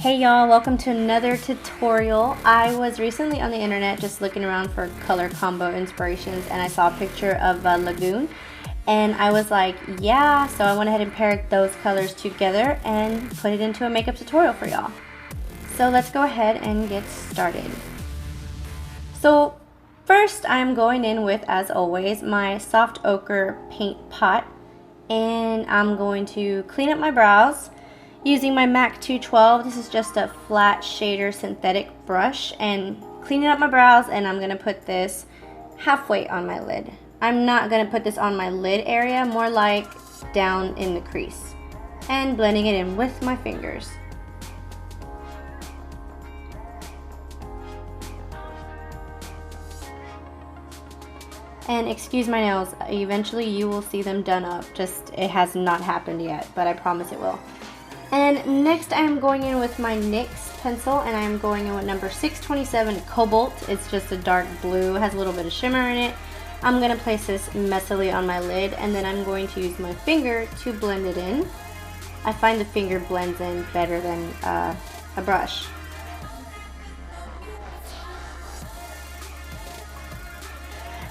Hey y'all, welcome to another tutorial. I was recently on the internet just looking around for color combo inspirations and I saw a picture of Lagoon and I was like, yeah, so I went ahead and paired those colors together and put it into a makeup tutorial for y'all. So let's go ahead and get started. So first I'm going in with, as always, my soft ochre paint pot, and I'm going to clean up my brows using my MAC 212. This is just a flat shader synthetic brush, and cleaning up my brows, and I'm going to put this halfway on my lid. I'm not going to put this on my lid area, more like down in the crease, and blending it in with my fingers. And excuse my nails, eventually you will see them done up, just it has not happened yet, but I promise it will. And next I'm going in with my NYX pencil, and I'm going in with number 627 Cobalt. It's just a dark blue, has a little bit of shimmer in it. I'm going to place this messily on my lid, and then I'm going to use my finger to blend it in. I find the finger blends in better than a brush.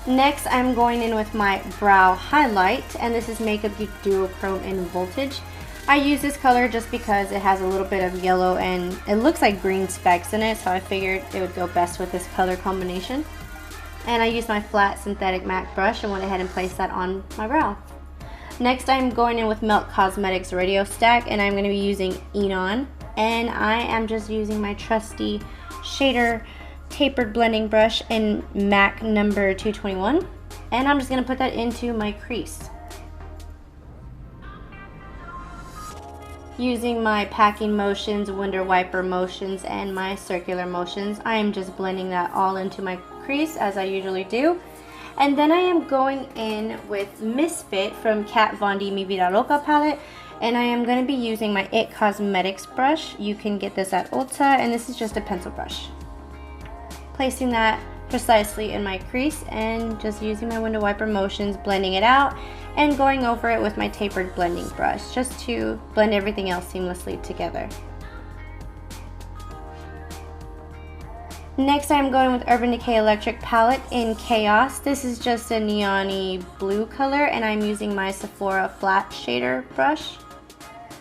Next I'm going in with my brow highlight, and this is Makeup Geek Duochrome in Voltage. I use this color just because it has a little bit of yellow and it looks like green specks in it, so I figured it would go best with this color combination. And I used my flat synthetic MAC brush and went ahead and placed that on my brow. Next I'm going in with Melt Cosmetics Radio Stack, and I'm going to be using Enon, and I am just using my trusty shader tapered blending brush in MAC number 221, and I'm just going to put that into my crease. Using my packing motions, window wiper motions, and my circular motions, I am just blending that all into my crease as I usually do. And then I am going in with Misfit from Kat Von D Mi Vida Loca palette, and I am going to be using my IT Cosmetics brush. You can get this at Ulta, and this is just a pencil brush. Placing that precisely in my crease and just using my window wiper motions, blending it out and going over it with my tapered blending brush just to blend everything else seamlessly together. Next I'm going with Urban Decay Electric palette in Chaos. This is just a neon-y blue color, and I'm using my Sephora flat shader brush,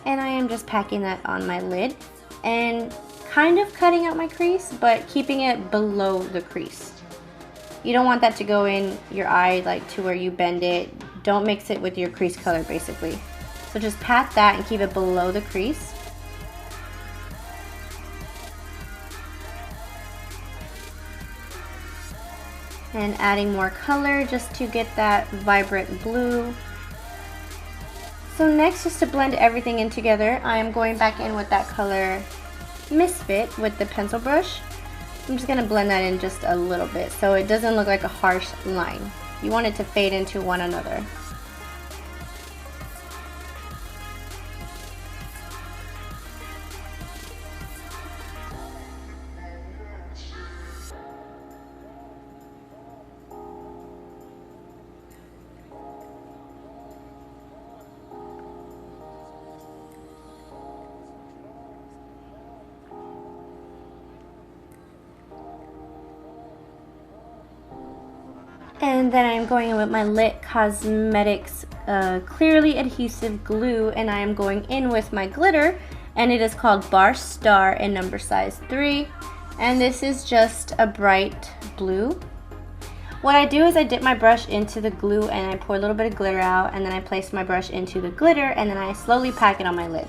and I am just packing that on my lid and kind of cutting out my crease, but keeping it below the crease. You don't want that to go in your eye like to where you bend it. Don't mix it with your crease color basically. So just pat that and keep it below the crease. And adding more color just to get that vibrant blue. So next, just to blend everything in together, I am going back in with that color Misfit with the pencil brush. I'm just going to blend that in just a little bit so it doesn't look like a harsh line. You want it to fade into one another. And then I'm going in with my Lit Cosmetics Clearly Adhesive Glue, and I am going in with my glitter, and it is called Bar Star in number size 3, and this is just a bright blue. What I do is I dip my brush into the glue and I pour a little bit of glitter out, and then I place my brush into the glitter, and then I slowly pack it on my lid,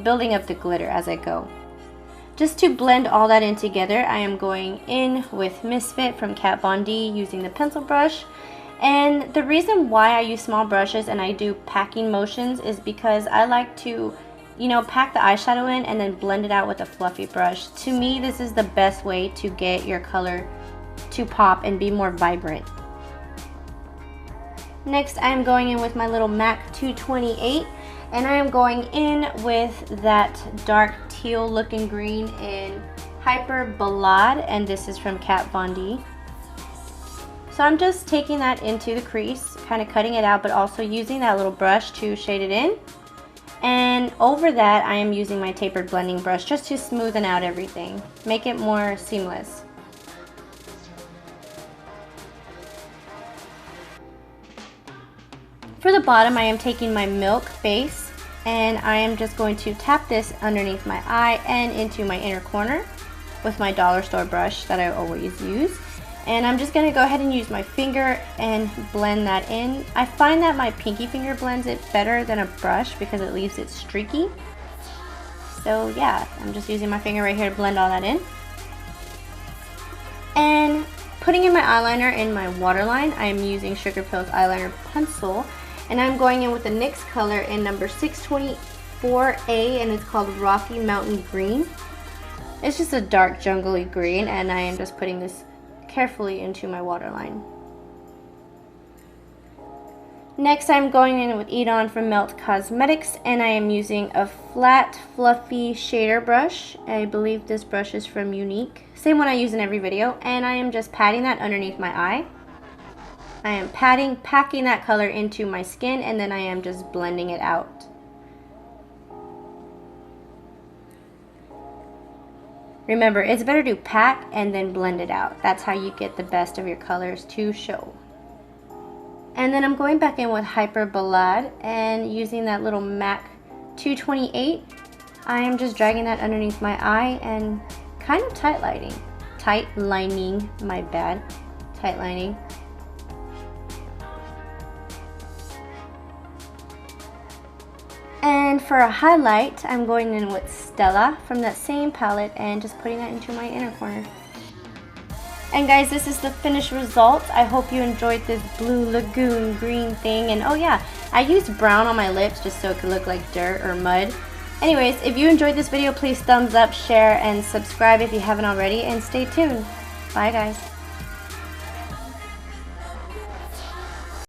building up the glitter as I go. Just to blend all that in together, I am going in with Misfit from Kat Von D using the pencil brush. And the reason why I use small brushes and I do packing motions is because I like to, pack the eyeshadow in and then blend it out with a fluffy brush. To me, this is the best way to get your color to pop and be more vibrant. Next, I'm going in with my little MAC 228. And I am going in with that dark teal looking green in Hyperballad, and this is from Kat Von D. So I'm just taking that into the crease, kind of cutting it out, but also using that little brush to shade it in. And over that, I am using my tapered blending brush just to smoothen out everything, make it more seamless. For the bottom, I am taking my milk base and I am just going to tap this underneath my eye and into my inner corner with my dollar store brush that I always use. And I'm just going to go ahead and use my finger and blend that in. I find that my pinky finger blends it better than a brush because it leaves it streaky. So yeah, I'm just using my finger right here to blend all that in. And putting in my eyeliner in my waterline, I am using Sugar Pill's eyeliner pencil. And I'm going in with the NYX color in number 624A, and it's called Rocky Mountain Green. It's just a dark jungly green, and I am just putting this carefully into my waterline. Next, I'm going in with Eat On from Melt Cosmetics, and I am using a flat, fluffy shader brush. I believe this brush is from Unique. Same one I use in every video, and I am just patting that underneath my eye. I am packing that color into my skin, and then I am just blending it out. Remember, it's better to pack and then blend it out. That's how you get the best of your colors to show. And then I'm going back in with Hyperballad and using that little MAC 228. I am just dragging that underneath my eye and kind of tightlining, my bad, tightlining. And for a highlight, I'm going in with Stella from that same palette and just putting that into my inner corner. And guys, this is the finished result. I hope you enjoyed this blue lagoon green thing. And oh yeah, I used brown on my lips just so it could look like dirt or mud. Anyways, if you enjoyed this video, please thumbs up, share, and subscribe if you haven't already, and stay tuned. Bye guys.